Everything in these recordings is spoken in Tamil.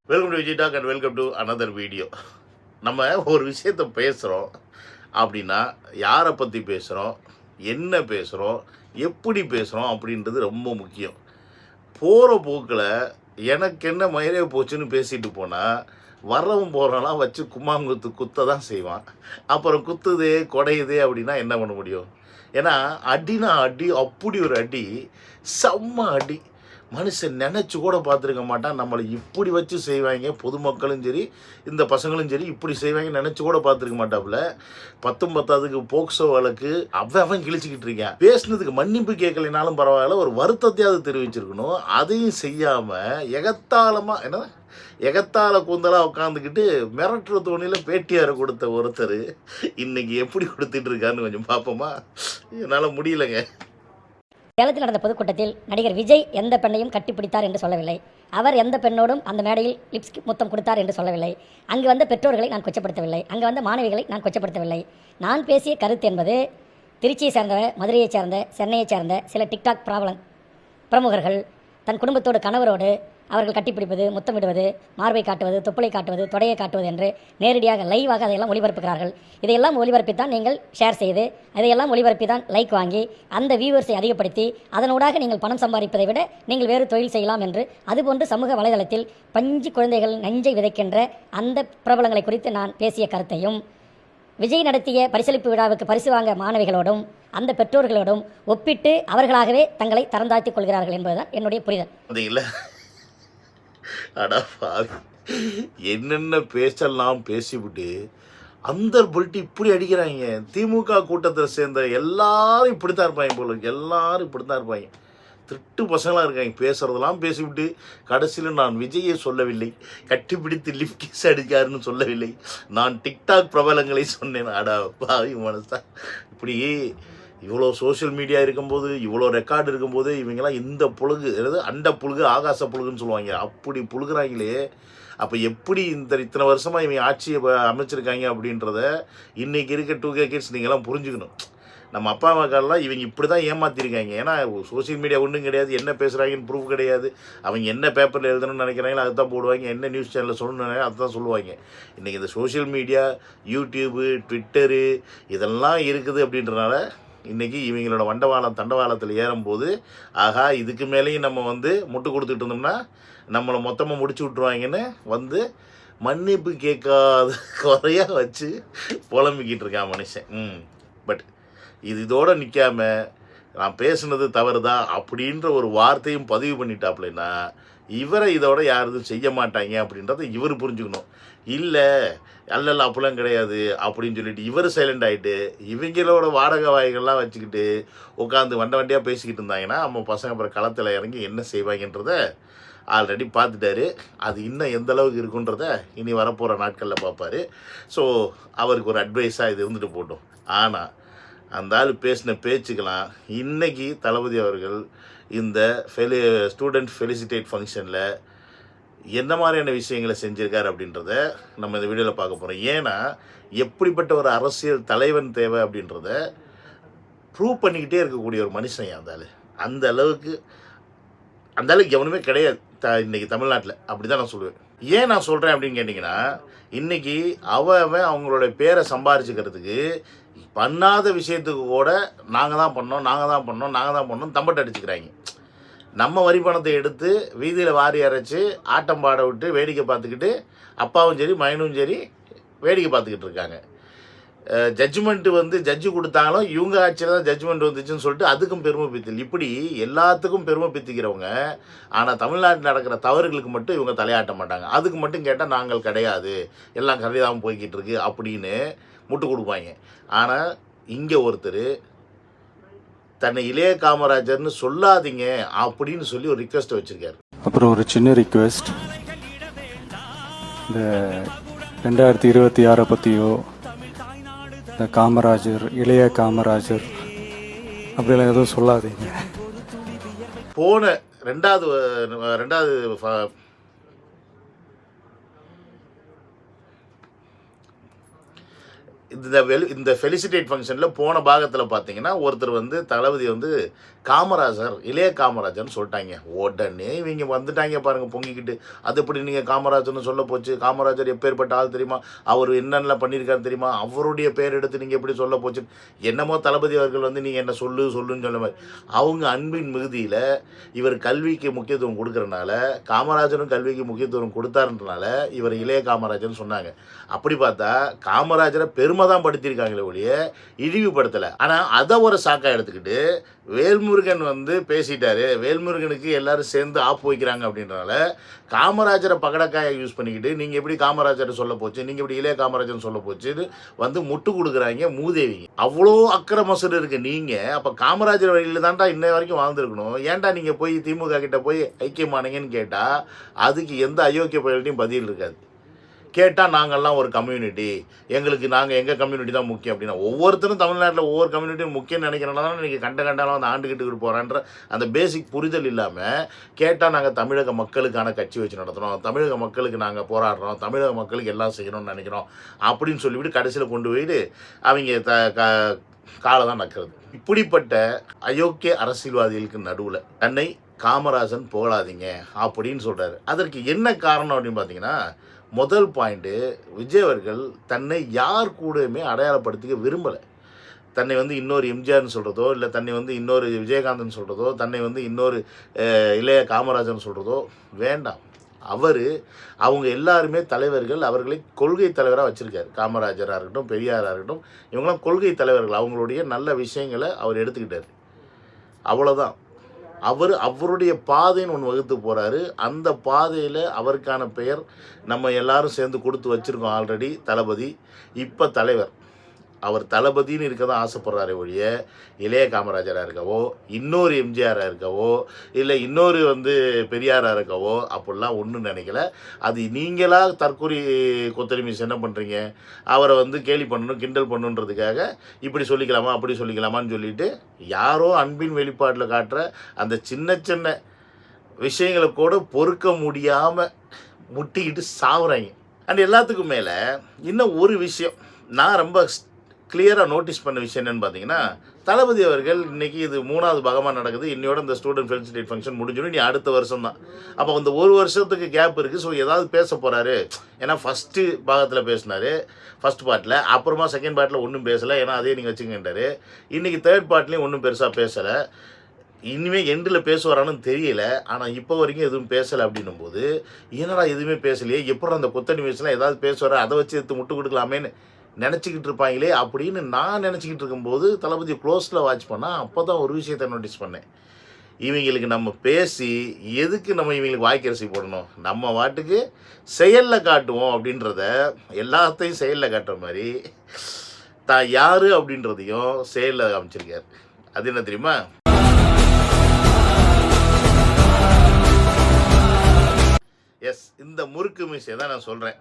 Welcome to Vijay talk and welcome to another video. நம்ம ஒரு விஷயத்தை பேசுகிறோம் அப்படின்னா யாரை பற்றி பேசுகிறோம், என்ன பேசுகிறோம், எப்படி பேசுகிறோம் அப்படின்றது ரொம்ப முக்கியம். போகிற போக்கில் எனக்கு என்ன மயிரே போச்சுன்னு பேசிட்டு போனால் வர்றவன் போகிறவெல்லாம் வச்சு கும்மாங்குத்து குத்த தான் செய்வான். அப்புறம் குத்துதே குடையுதே அப்படின்னா என்ன பண்ண முடியும்? ஏன்னா அடினா அடி, அப்படி ஒரு அடி, செம்ம அடி. மனுஷன் நினச்சி கூட பார்த்துருக்க மாட்டான். நம்மளை இப்படி வச்சு செய்வாங்க, பொதுமக்களும் சரி இந்த பசங்களும் சரி இப்படி செய்வாங்க நினச்சி கூட பார்த்துருக்க மாட்டாப்புல. 19 போக்சோ வழக்கு அவன் கிழிச்சிக்கிட்டு இருக்கான். பேசுனதுக்கு மன்னிப்பு கேட்கலைனாலும் பரவாயில்ல, ஒரு வருத்தத்தையாவது தெரிவிச்சிருக்கணும். அதையும் செய்யாமல் எகத்தால கூந்தலாக உட்காந்துக்கிட்டு மிரட்டுற தோணியில் பேட்டியாரை கொடுத்த ஒருத்தர் இன்னைக்கு எப்படி கொடுத்துட்டு இருக்கான்னு கொஞ்சம் பார்ப்போமா? என்னால் முடியலைங்க. சேலத்தில் நடந்த பொதுக்கூட்டத்தில் நடிகர் விஜய் எந்த பெண்ணையும் கட்டிப்பிடித்தார் என்று சொல்லவில்லை. அவர் எந்த பெண்ணோடும் அந்த மேடையில் லிப்ஸ்டிக் முத்தம் கொடுத்தார் என்று சொல்லவில்லை. அங்கு வந்த பெற்றோர்களை நான் கொச்சப்படுத்தவில்லை. அங்கு வந்த மாணவிகளை நான் கொச்சப்படுத்தவில்லை. நான் பேசிய கருத்து என்பது திருச்சியை சேர்ந்த, மதுரையைச் சேர்ந்த, சென்னையைச் சேர்ந்த சில டிக்டாக் பிரமுகர்கள் தன் குடும்பத்தோடு கணவரோடு அவர்கள் கட்டிப்பிடிப்பது, முத்தமிடுவது, மார்பை காட்டுவது, தொப்புளை காட்டுவது, தொடையை காட்டுவது என்று நேரடியாக லைவாக அதையெல்லாம் ஒளிபரப்புகிறார்கள். இதையெல்லாம் ஒளிபரப்பி தான் நீங்கள் ஷேர் செய்து, அதையெல்லாம் ஒளிபரப்பி தான் லைக் வாங்கி அந்த வியூவர்ஸை அதிகப்படுத்தி அதனூடாக நீங்கள் பணம் சம்பாதிப்பதை விட நீங்கள் வேறு தொழில் செய்யலாம் என்று அதுபோன்று சமூக வலைதளத்தில் பஞ்சு குழந்தைகள் நெஞ்சை விதைக்கின்ற அந்த பிரபலங்களை குறித்து நான் பேசிய கருத்தையும், விஜய் நடத்திய பரிசளிப்பு விழாவுக்கு பரிசு வாங்க மாணவிகளோடும் அந்த பெற்றோர்களோடும் ஒப்பிட்டு அவர்களாகவே தங்களை தரந்தாழ்த்திக் கொள்கிறார்கள் என்பதுதான் என்னுடைய புரிதல். அடா பாவி, என்னென்ன பேசலாம் பேசிவிட்டு அந்த பொல்ட்டி இப்படி அடிக்கிறாங்க. திமுக கூட்டத்தில் சேர்ந்த எல்லாரும் இப்படித்தான் இருப்பாங்க போல, எல்லாரும் இப்படித்தான் இருப்பாங்க. திட்டு பசங்களாக இருக்காங்க. பேசுகிறதெல்லாம் பேசிவிட்டு கடைசியில் நான் விஜயை சொல்லவில்லை, கட்டிப்பிடித்து லிஃப்ட் கிஸ் அடிக்காருன்னு சொல்லவில்லை, நான் டிக்டாக் பிரபலங்களை சொன்னேன். அடா பாவி மனசா, இப்படி இவ்வளோ சோஷியல் மீடியா இருக்கும்போது, இவ்வளோ ரெக்கார்டு இருக்கும்போது இவங்கெல்லாம் இந்த புழுகு, அதாவது அண்ட புழுகு ஆகாச புழுகுன்னு சொல்லுவாங்க, அப்படி புழுகுறாங்களே. அப்போ எப்படி இத்தனை வருஷமாக இவங்க ஆட்சியை அமைச்சிருக்காங்க அப்படின்றத இன்றைக்கி இருக்க 2K கிட்ஸ் நீங்கள்லாம் புரிஞ்சுக்கணும். நம்ம அப்பா அம்மாக்கெல்லாம் இவங்க இப்படி தான் ஏமாற்றிருக்காங்க. ஏன்னா சோஷியல் மீடியா ஒன்றும் கிடையாது, என்ன பேசுகிறாங்கன்னு ப்ரூஃப் கிடையாது. அவங்க என்ன பேப்பரில் எழுதணும்னு நினைக்கிறாங்களோ அதுதான் போடுவாங்க, என்ன நியூஸ் சேனலில் சொல்லணும்னு அதுதான் சொல்லுவாங்க. இன்றைக்கி இந்த சோஷியல் மீடியா, யூடியூபு, ட்விட்டரு இதெல்லாம் இருக்குது அப்படின்றனால இன்றைக்கி இவங்களோட தண்டவாளத்தில் ஏறும்போது ஆகா இதுக்கு மேலேயும் நம்ம முட்டு கொடுத்துட்டு இருந்தோம்னா நம்மளை மொத்தமாக முடிச்சு விட்ருவாங்கன்னு மன்னிப்பு கேட்காத குறையாக வச்சு புலம்பிக்கிட்டு இருக்கான் மனுஷன். பட் இதோடு நிற்காமல் நான் பேசுனது தவறுதான் அப்படின்ற ஒரு வார்த்தையும் பதிவு பண்ணிட்டாப்புலன்னா இவரை இதோட யாரும் செய்ய மாட்டாங்க அப்படின்றத இவர் புரிஞ்சுக்கணும். இல்லை அல்ல அப்படிலாம் கிடையாது அப்படின்னு சொல்லிட்டு இவர் சைலண்ட் ஆகிட்டு இவங்களோட வாடகை வாய்கள்லாம் வச்சுக்கிட்டு உட்காந்து வண்டியாக பேசிக்கிட்டு இருந்தாங்கன்னா நம்ம பசங்க அப்புறம் களத்தில் இறங்கி என்ன செய்வாங்கன்றத ஆல்ரெடி பார்த்துட்டாரு. அது இன்னும் எந்த அளவுக்கு இருக்குன்றத இனி வரப்போகிற நாட்களில் பார்ப்பார். ஸோ அவருக்கு ஒரு அட்வைஸாக இது இருந்துட்டு போட்டோம். ஆனால் அந்த ஆள் பேசின பேச்சுக்கெல்லாம் இன்றைக்கி தளபதி அவர்கள் இந்த ஸ்டூடெண்ட் ஃபெலிசிட்டேட் ஃபங்க்ஷனில் என்ன மாதிரியான விஷயங்களை செஞ்சுருக்கார் அப்படின்றத நம்ம இந்த வீடியோவில் பார்க்க போகிறோம். ஏன்னா எப்படிப்பட்ட ஒரு அரசியல் தலைவன் தேவை அப்படின்றத ப்ரூவ் பண்ணிக்கிட்டே இருக்கக்கூடிய ஒரு மனுஷன் அந்த அளவுக்கு எவனுமே கிடையாது இன்றைக்கி தமிழ்நாட்டில். அப்படி தான் நான் சொல்லுவேன். ஏன் நான் சொல்கிறேன் அப்படின்னு கேட்டிங்கன்னா, இன்றைக்கி அவன் அவங்களோட பேரை சம்பாரிச்சுக்கிறதுக்கு பண்ணாத விஷயத்துக்கு கூட நாங்கள் தான் பண்ணோம் தம்பட்டை அடிச்சுக்கிறாங்க. நம்ம வரி பணத்தை எடுத்து வீதியில் வாரி அரைச்சி ஆட்டம் பாட விட்டு வேடிக்கை பார்த்துக்கிட்டு அப்பாவும் சரி மகனும் சரி வேடிக்கை பார்த்துக்கிட்டு இருக்காங்க. ஜட்ஜ்மெண்ட்டு ஜட்ஜு கொடுத்தாலும் இவங்க ஆட்சியில் தான் ஜட்ஜ்மெண்ட் வந்துச்சுன்னு சொல்லிட்டு அதுக்கும் பெருமை பித்தல். இப்படி எல்லாத்துக்கும் பெருமை பித்திக்கிறவங்க. ஆனால் தமிழ்நாட்டில் நடக்கிற தவறுகளுக்கு மட்டும் இவங்க தலையாட்ட மாட்டாங்க. அதுக்கு மட்டும் கேட்டால் நாங்கள் கிடையாது, எல்லாம் கரையாமல் போய்கிட்டு இருக்கு அப்படின்னு முட்டு கொடுப்பாங்க. ஆனால் இங்கே ஒருத்தர் தன்னை இளைய காமராஜர்னு சொல்லாதீங்க அப்படின்னு சொல்லி ஒரு ரிக்வெஸ்ட்டை வச்சுருக்காரு. அப்புறம் ஒரு சின்ன ரிக்வெஸ்ட், இந்த 2026 பற்றியோ இந்த காமராஜர், இளைய காமராஜர் அப்படிலாம் எதுவும் சொல்லாதீங்க. போன ரெண்டாவது இந்த ஃபெலிசிட்டேட் ஃபங்க்ஷனில் போன பாகத்தில் பார்த்தீங்கன்னா ஒருத்தர் வந்து தளபதி வந்து காமராஜர் இளைய காமராஜர்னு சொல்லிட்டாங்க. உடனே இவங்க வந்துட்டாங்க பாருங்கள் பொங்கிக்கிட்டு. அது எப்படி நீங்கள் காமராஜர்னு சொல்ல போச்சு? காமராஜர் எப்பேற்பட்ட ஆள் தெரியுமா? அவர் என்னென்னலாம் பண்ணியிருக்காரு தெரியுமா? அவருடைய பேர் எடுத்து நீங்கள் எப்படி சொல்ல போச்சு? என்னமோ தளபதி அவர்கள் வந்து நீங்கள் என்ன சொல்லுன்னு சொல்ல மாதிரி. அவங்க அன்பின் மிகுதியில் இவர் கல்விக்கு முக்கியத்துவம் கொடுக்குறனால, காமராஜரும் கல்விக்கு முக்கியத்துவம் கொடுத்தாருன்றனால இவர் இளைய காமராஜர்னு சொன்னாங்க. அப்படி பார்த்தா காமராஜரை பெருமை தான் படுத்தியிருக்காங்களே ஒழிய இழிவுபடுத்தலை. ஆனால் அதை ஒரு சாக்காக எடுத்துக்கிட்டு வேல்முருகன் வந்து பேசிட்டாரு, வேல்முருகனுக்கு எல்லாரும் சேர்ந்து ஆப்பு வைக்கிறாங்க அப்படின்றனால காமராஜரை பகடக்காயை யூஸ் பண்ணிக்கிட்டு நீங்கள் எப்படி காமராஜரை சொல்ல போச்சு, நீங்கள் எப்படி இளைய காமராஜர்னு சொல்ல போச்சுன்னு வந்து முட்டு கொடுக்குறாங்க மூதேவிங்க. அவ்வளோ அக்கறை மசூர் இருக்குது. நீங்கள் அப்போ காமராஜர் வழியில் தான்டா இன்ன வரைக்கும் வாழ்ந்துருக்கணும். ஏன்டா நீங்கள் போய் திமுக கிட்ட போய் ஐக்கியமானீங்கன்னு கேட்டால் அதுக்கு எந்த அயோக்கிய பயல்கிட்டையும் பதில் இருக்காது. கேட்டால் நாங்கள்லாம் ஒரு கம்யூனிட்டி, நாங்கள் எங்கள் கம்யூனிட்டி தான் முக்கியம் அப்படின்னா, ஒவ்வொருத்தரும் தமிழ்நாட்டில் ஒவ்வொரு கம்யூனிட்டியும் முக்கியம்னு நினைக்கிறனால நீங்கள் கண்டாலும் வந்து ஆண்டுகிட்டு போகிறான்ற அந்த பேசிக் புரிதல் இல்லாமல் கேட்டால் நாங்கள் தமிழக மக்களுக்கான கட்சி வச்சு நடத்துகிறோம், தமிழக மக்களுக்கு நாங்கள் போராடுறோம், தமிழக மக்களுக்கு எல்லாம் செய்யணும்னு நினைக்கிறோம் அப்படின்னு சொல்லிவிட்டு கடைசியில் கொண்டு போயிட்டு அவங்க காலை தான் நக்கிறது. இப்படிப்பட்ட அயோக்கிய அரசியல்வாதிகளுக்கு நடுவில் தன்னை காமராஜன் புகழாதீங்க அப்படின்னு சொல்கிறாரு. அதற்கு என்ன காரணம் அப்படின்னு பார்த்தீங்கன்னா, முதல் பாயிண்ட்டு, விஜய் அவர்கள் தன்னை யார் கூடயுமே அடையாளப்படுத்திக்க விரும்பலை. தன்னை வந்து இன்னொரு எம்ஜிஆர்னு சொல்கிறதோ, இல்லை தன்னை வந்து இன்னொரு விஜயகாந்தன் சொல்கிறதோ, தன்னை வந்து இன்னொரு இளைய காமராஜன் சொல்கிறதோ வேண்டாம். அவங்க எல்லாருமே தலைவர்கள், அவர்களை கொள்கை தலைவராக வச்சுருக்காரு. காமராஜராக இருக்கட்டும், பெரியாராக இருக்கட்டும், இவங்களாம் கொள்கை தலைவர்கள். அவங்களுடைய நல்ல விஷயங்களை அவர் எடுத்துக்கிட்டார். அவ்வளோதான். அவருடைய பாதைன்னு ஒன்று வகுத்து போகிறாரு. அந்த பாதையில் அவருக்கான பெயர் நம்ம எல்லாரும் சேர்ந்து கொடுத்து வச்சுருக்கோம் ஆல்ரெடி. தளபதி இப்போ தலைவர். அவர் தளபதின்னு இருக்க தான் ஆசைப்படுறாரு ஒழிய இளைய காமராஜராக இருக்கவோ, இன்னொரு எம்ஜிஆராக இருக்கவோ, இல்லை இன்னொரு வந்து பெரியாராக இருக்கவோ அப்படிலாம் ஒன்றும் நினைக்கல. அது நீங்களாக தற்கொலை கொத்தடிமைஸ் என்ன பண்ணுறீங்க? அவரை வந்து கேலி பண்ணணும், கிண்டல் பண்ணணுன்றதுக்காக இப்படி சொல்லிக்கலாமா அப்படி சொல்லிக்கலாமான்னு சொல்லிட்டு யாரோ அன்பின் வெளிப்பாட்டில் காட்டுற அந்த சின்ன சின்ன விஷயங்களை கூட பொறுக்க முடியாமல் முட்டிக்கிட்டு சாவுறாங்க. அண்ட் எல்லாத்துக்கும் மேலே இன்னும் ஒரு விஷயம் நான் ரொம்ப கிளியராக நோட்டீஸ் பண்ண விஷயம் என்னென்னு பார்த்தீங்கன்னா, தளபதி அவர்கள் இன்றைக்கி இது 3வது பாகமாக நடக்குது. இன்னையோட இந்த ஸ்டூடெண்ட் ஃபெலிசிட்டேட் ஃபங்க்ஷன் முடிஞ்சிடும். இனி அடுத்த வருஷம் தான். அப்போ அந்த ஒரு வருஷத்துக்கு கேப் இருக்குது. ஸோ ஏதாவது பேச போகிறாரு. ஏன்னா ஃபஸ்ட்டு பாகத்தில் பேசினார், ஃபஸ்ட் பார்ட்டில். அப்புறமா செகண்ட் பார்ட்டில் ஒன்றும் பேசலை. ஏன்னா அதே நீங்கள் வச்சுக்கிட்டார். இன்றைக்கி தேர்ட் பார்ட்லேயும் ஒன்றும் பெருசாக பேசலை. இனிமேல் எண்டில் பேசுவாரான்னு தெரியல. ஆனால் இப்போ வரைக்கும் எதுவும் பேசலை. அப்படின்னும் போது என்னடா எதுவுமே பேசலையே, எப்படி அந்த கொத்தடி வயசுலாம் ஏதாவது பேசுவார், அதை வச்சு எடுத்து முட்டு கொடுக்கலாமேன்னு நினச்சிக்கிட்டு இருப்பாங்களே அப்படின்னு நான் நினச்சிக்கிட்டு இருக்கும்போது தளபதி க்ளோஸில் வாட்ச் பண்ணால் அப்போ தான் ஒரு விஷயத்தை நோட்டீஸ் பண்ணேன். இவங்களுக்கு நம்ம பேசி எதுக்கு நம்ம இவங்களுக்கு வாய்க்கரசி போடணும், நம்ம வாட்டுக்கு செயலில் காட்டுவோம் அப்படின்றத, எல்லாத்தையும் செயலில் காட்டுற மாதிரி தான் யார் அப்படின்றதையும் செயலில் காமிச்சிருக்கார். அது என்ன தெரியுமா? எஸ், இந்த முறுக்கு மீசை தான் நான் சொல்கிறேன்.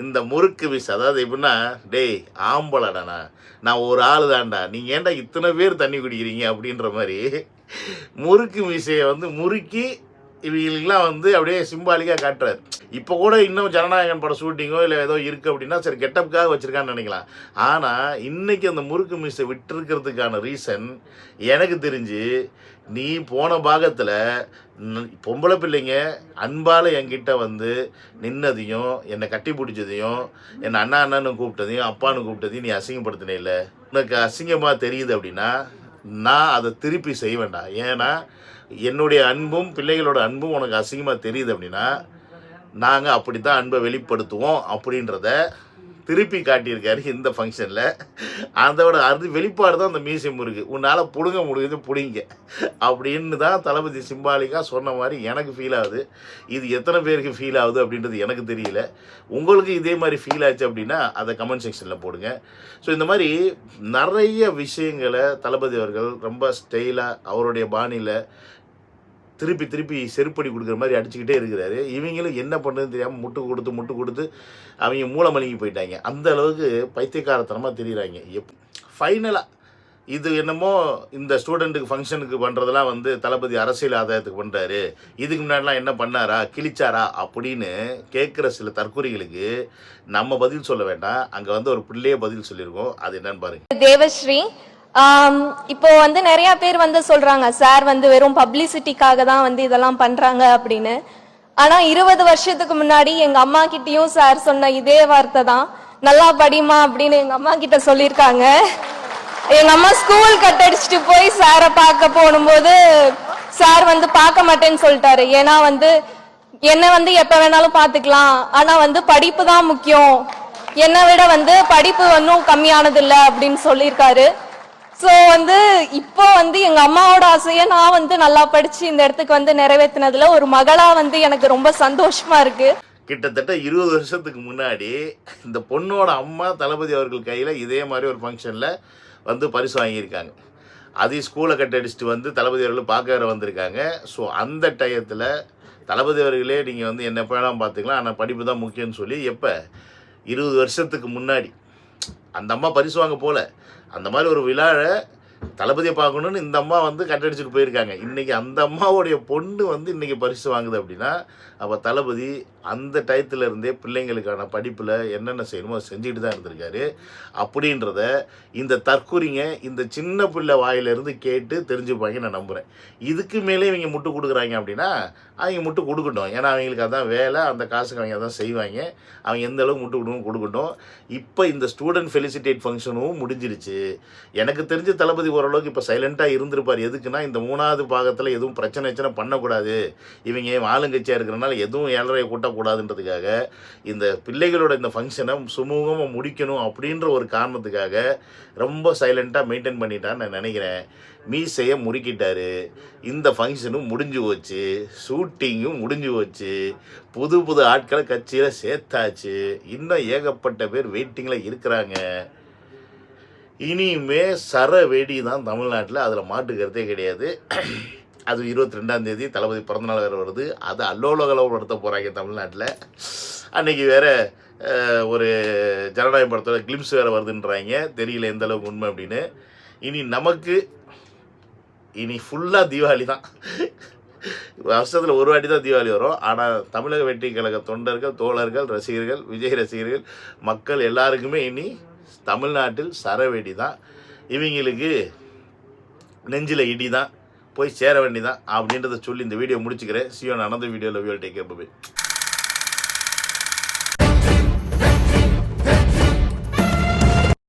இந்த முறுக்கு மீசை அதாவது எப்படின்னா, டேய் ஆம்பளடாண்ணா, நான் ஒரு ஆள் தான்டா, நீங்கள் ஏன்டா இத்தனை பேர் தண்ணி குடிக்கிறீங்க அப்படின்ற மாதிரி முறுக்கு மீசையை வந்து முறுக்கி இவங்களுக்கெல்லாம் வந்து அப்படியே சிம்பாலிக்காக காட்டுறாரு. இப்போ கூட இன்னும் ஜனநாயகன் படம் ஷூட்டிங்கோ இல்லை ஏதோ இருக்குது அப்படின்னா சரி கெட்டப்புக்காக வச்சுருக்கான்னு நினைக்கலாம். ஆனால் இன்றைக்கி அந்த முறுக்கு மீசை விட்டுருக்கிறதுக்கான ரீசன் எனக்கு தெரிஞ்சு, நீ போன பாகத்தில் பொம்பளை பிள்ளைங்க அன்பால் என்கிட்ட வந்து நின்னதையும், என்னை கட்டி பிடிச்சதையும், என்னை அண்ணான்னு கூப்பிட்டதையும், அப்பான்னு கூப்பிட்டதையும் நீ அசிங்கப்படுத்தினே இல்லை. உனக்கு அசிங்கமாக தெரியுது அப்படின்னா நான் அதை திருப்பி செய்ய வேண்டாம். ஏன்னா என்னுடைய அன்பும் பிள்ளைகளோட அன்பும் உனக்கு அசிங்கமாக தெரியுது அப்படின்னா நாங்கள் அப்படி தான் அன்பை வெளிப்படுத்துவோம் அப்படின்றத திருப்பி காட்டியிருக்காரு இந்த ஃபங்க்ஷனில். அதோட வெளிப்பாடு தான் அந்த மியூசியம் இருக்குது. உன்னால் பிடுங்க முடியுது பிடிங்க அப்படின்னு தான் தளபதி சிம்பாலிக்காக சொன்ன மாதிரி எனக்கு ஃபீல் ஆகுது. இது எத்தனை பேருக்கு ஃபீல் ஆகுது அப்படின்றது எனக்கு தெரியல. உங்களுக்கு இதே மாதிரி ஃபீல் ஆச்சு அப்படின்னா அதை கமெண்ட் செக்ஷனில் போடுங்க. ஸோ இந்த மாதிரி நிறைய விஷயங்களை தளபதி அவர்கள் ரொம்ப ஸ்டைலாக அவருடைய பாணியில் திருப்பி செருப்படி கொடுக்குற மாதிரி அடிச்சுக்கிட்டே இருக்கிறாரு. இவங்களும் என்ன பண்ணுறதுன்னு தெரியாமல் முட்டு கொடுத்து அவங்க மூளை மழுங்கி போயிட்டாங்க. அந்த அளவுக்கு பைத்தியக்காரத்தனமாக தெரியுறாங்க. ஃபைனலாக இது என்னமோ இந்த ஸ்டூடெண்ட்டுக்கு ஃபங்க்ஷனுக்கு பண்ணுறதெல்லாம் வந்து தளபதி அரசியல் ஆதாயத்துக்கு பண்ணுறாரு, இதுக்கு முன்னாடிலாம் என்ன பண்ணாரா கிழிச்சாரா அப்படின்னு கேட்குற சில தற்கொலைகளுக்கு நம்ம பதில் சொல்ல வேண்டாம். அங்கே வந்து ஒரு பிள்ளையே பதில் சொல்லியிருக்கோம். அது என்னன்னு பாருங்க. தேவஸ்ரீ, இப்போ வந்து நிறைய பேர் வந்து சொல்றாங்க சார் வந்து வெறும் பப்ளிசிட்டிக்காக தான் வந்து இதெல்லாம் பண்றாங்க அப்படின்னு. ஆனா 20 வருஷத்துக்கு முன்னாடி எங்க அம்மா கிட்டயும் சார் சொன்ன இதே வார்த்தை தான், நல்லா படிமா அப்படின்னு எங்க அம்மா கிட்ட சொல்லியிருக்காங்க. எங்க அம்மா ஸ்கூல் கட்டடிச்சுட்டு போய் சாரை பார்க்க போகும்போது சார் வந்து பார்க்க மாட்டேன்னு சொல்லிட்டாரு. ஏன்னா வந்து என்ன வந்து எப்ப வேணாலும் பாத்துக்கலாம், ஆனா வந்து படிப்பு தான் முக்கியம், என்னை விட வந்து படிப்பு ஒன்றும் கம்மியானது இல்லை அப்படின்னு சொல்லியிருக்காரு. ஸோ வந்து இப்போ வந்து எங்க அம்மாவோட ஆசையை நான் வந்து நல்லா படிச்சு இந்த இடத்துக்கு வந்து நிறைவேற்றினதுல ஒரு மகளா வந்து எனக்கு ரொம்ப சந்தோஷமா இருக்கு. கிட்டத்தட்ட 20 வருஷத்துக்கு முன்னாடி இந்த பொண்ணோட அம்மா தளபதி அவர்கள் கையில் இதே மாதிரி ஒரு ஃபங்க்ஷனில் வந்து பரிசு வாங்கியிருக்காங்க. அதையும் ஸ்கூலை கட்டடிச்சுட்டு வந்து தளபதி அவர்கள் பார்க்க வேறு வந்திருக்காங்க. ஸோ அந்த டயத்தில் தளபதி அவர்களே நீங்கள் வந்து என்ன வேணாலும் பார்த்துக்கலாம், ஆனால் படிப்பு தான் முக்கியம்னு சொல்லி எப்போ 20 வருஷத்துக்கு முன்னாடி அந்த அம்மா பரிசு வாங்க போல, அந்த மாதிரி ஒரு விழாவை தளபதியை பார்க்கணுன்னு இந்த அம்மா வந்து கட்டடிச்சுட்டு போயிருக்காங்க. இன்றைக்கி அந்த அம்மாவோடைய பொண்ணு வந்து இன்றைக்கி பரிசு வாங்குது அப்படின்னா, அப்போ தளபதி அந்த டயத்தில் இருந்தே பிள்ளைங்களுக்கான படிப்பில் என்னென்ன செய்யணுமோ அதை செஞ்சுக்கிட்டு தான் இருந்திருக்காரு. அப்படின்றத இந்த தற்கொலைங்க இந்த சின்ன பிள்ளை வாயிலிருந்து கேட்டு தெரிஞ்சுப்பாங்க நான் நம்புகிறேன். இதுக்கு மேலே இவங்க முட்டு கொடுக்குறாங்க அப்படின்னா அவங்க முட்டு கொடுக்கட்டும். ஏன்னா அவங்களுக்கு அதான் வேலை, அந்த காசுக்கு அவங்க அதான் செய்வாங்க. அவங்க எந்த அளவுக்கு முட்டு கொடுக்கட்டும். இப்போ இந்த ஸ்டூடெண்ட் ஃபெலிசிட்டேட் ஃபங்க்ஷனும் முடிஞ்சிருச்சு. எனக்கு தெரிஞ்ச தளபதி ஓரளவுக்கு இப்போ சைலண்ட்டாக இருந்திருப்பார். எதுக்குன்னா இந்த 3வது பாகத்தில் எதுவும் பிரச்சனை பண்ணக்கூடாது, இவங்க ஆளுங்கட்சியாக இருக்கிறனால எதுவும் ஏழரையை கூட்டக்கூடாதுன்றதுக்காக இந்த பிள்ளைகளோட இந்த ஃபங்க்ஷனை சுமூகமாக முடிக்கணும் அப்படின்ற ஒரு காரணத்துக்காக ரொம்ப சைலண்ட்டாக மெயின்டைன் பண்ணிட்டான்னு நான் நினைக்கிறேன். மீசையை முறுக்கிட்டாரு. இந்த ஃபங்க்ஷனும் முடிஞ்சு போச்சு, ஷூட்டிங்கும் முடிஞ்சு போச்சு, புது ஆட்களை கட்சியில் சேர்த்தாச்சு. இன்னும் ஏகப்பட்ட பேர் வெயிட்டிங்கில் இருக்கிறாங்க. இனிமே சரவெடி தான் தமிழ்நாட்டில், அதில் மாட்டுக்கிறதே கிடையாது. அது 22ஆம் தேதி தளபதி பிறந்தநாள் வேறு வருது. அதை அல்லோலகலப்படுத்த போகிறாங்க தமிழ்நாட்டில். அன்றைக்கி வேறு ஒரு ஜனநாயக படத்தோட கிளிம்ஸ் வேறு வருதுன்றாங்க. தெரியல எந்த அளவுக்கு உண்மை அப்படின்னு. இனி ஃபுல்லாக தீபாவளி தான். வருஷத்தில் ஒரு வாட்டி தான் தீபாவளி வரும். ஆனால் தமிழக வெற்றி கழக தொண்டர்கள், தோழர்கள், ரசிகர்கள், விஜய் ரசிகர்கள், மக்கள் எல்லாருக்குமே இனி தமிழ்நாட்டில் சரவெடி தான். இவங்களுக்கு நெஞ்சில் இடி தான், போய் சேர வேண்டி தான் அப்படின்றத சொல்லி இந்த வீடியோ முடிச்சுக்கிறேன். சியோன் அனந்த வீடியோவில் டேக் கேர்.